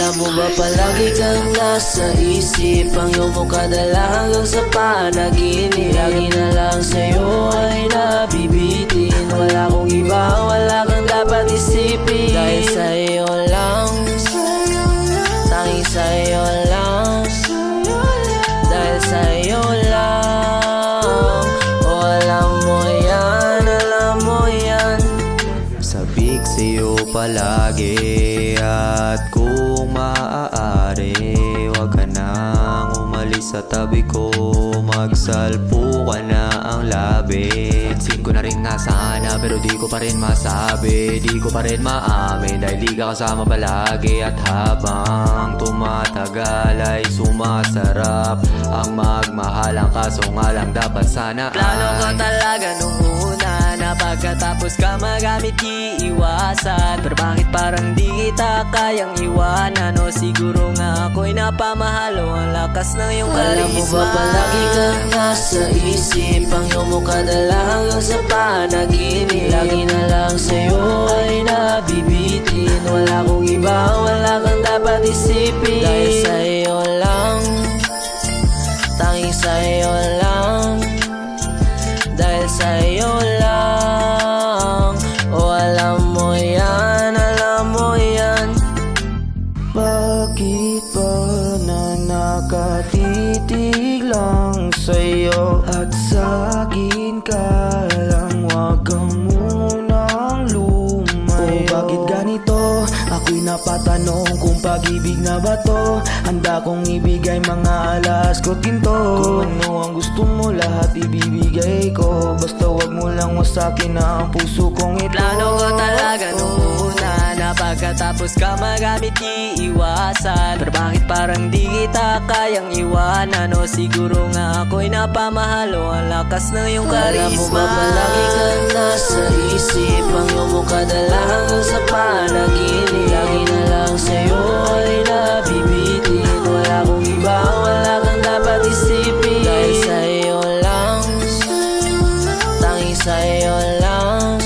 Alam mo ba palagi kang nasa isip, ang iyong mukha dala hanggang sa panaginip. Lagi na lang sa'yo ay nabibitin, wala akong iba, wala kang dapat isipin. Dahil sa'yo lang, tanging sa'yo lang, dahil sa'yo lang. Oh, alam mo yan, alam mo yan. Sabik sa'yo palagi, at kung maaari, wag ka nang umalis sa tabi ko. Magsalpo ka na ang labi. Pansin ko na rin nga sana, pero di ko pa rin masabi, di ko pa rin maamin, dahil di ka kasama palagi. At habang tumatagal ay sumasarap ang magmahal. Ang kaso nga lang dapat sana Plano ko talaga nung una na pagkatapos ka magamit iiwasan, pero bakit parang di kita kayang iwanan? O siguro nga ako'y napamahalo, ang lakas ng iyong karisma. Alam mo ba palagi kang nasa isip, ang iyong mukha dala hanggang sa panaginip. Lagi na lang sa'yo ay nabibitin, wala akong iba, wala kang dapat isipin. Dahil sa'yo lang, tanging sa'yo lang, dahil sa'yo lang. Oh, alam mo yan, alam mo yan. Bakit ba na nakatitig lang sa'yo, at sa'kin ka lang, wag ka munang lumayo? O bakit ganito? Ako'y napatanong kung pag-ibig na ba to. Handa kong ibigay mga alas ko tinto. Kung ano ang gusto mo lahat ibibigay ko, basta wag mo lang wasakin na ang puso kong ito. Plano ko talaga nung una na pagkatapos ka magamit iiwasan, pero bakit parang di kita kayang iwanan? O siguro nga ako'y napamahalo, ang lakas ng iyong karisma. Alam mo ba palagi kang nasa isip, ang iyong mukha dala hanggang sa panaginip. Lagi na lang sa'yo ay nabibitin, wala akong iba, wala kang dapat isipin. Dahil sa'yo lang, tanging sa'yo lang,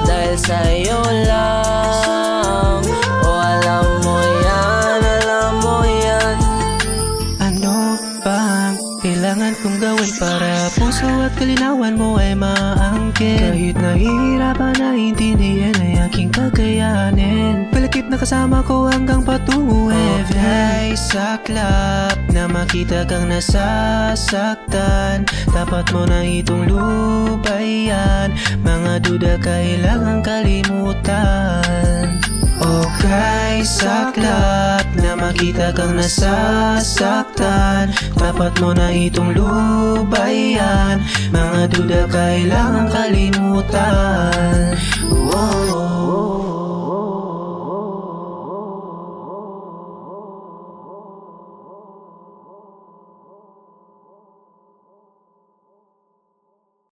dahil sa'yo lang. Oh, alam mo yan, alam mo yan. Ano bang kailangan kong gawin para puso at kalinawan mo ay maangkin? Kahit nahihirapan na intindihan ay aking kakayanin. Palakip na kasama ko hanggang patungo heaven. Ay saklap na makita kang nasasaktan, dapat mo na itong lubayan. Mga duda kailangan kalimutan. Okay, saklap na makita kang nasasaktan, dapat mo na itong lubayan. Mga duda kailangan kalimutan. Whoa.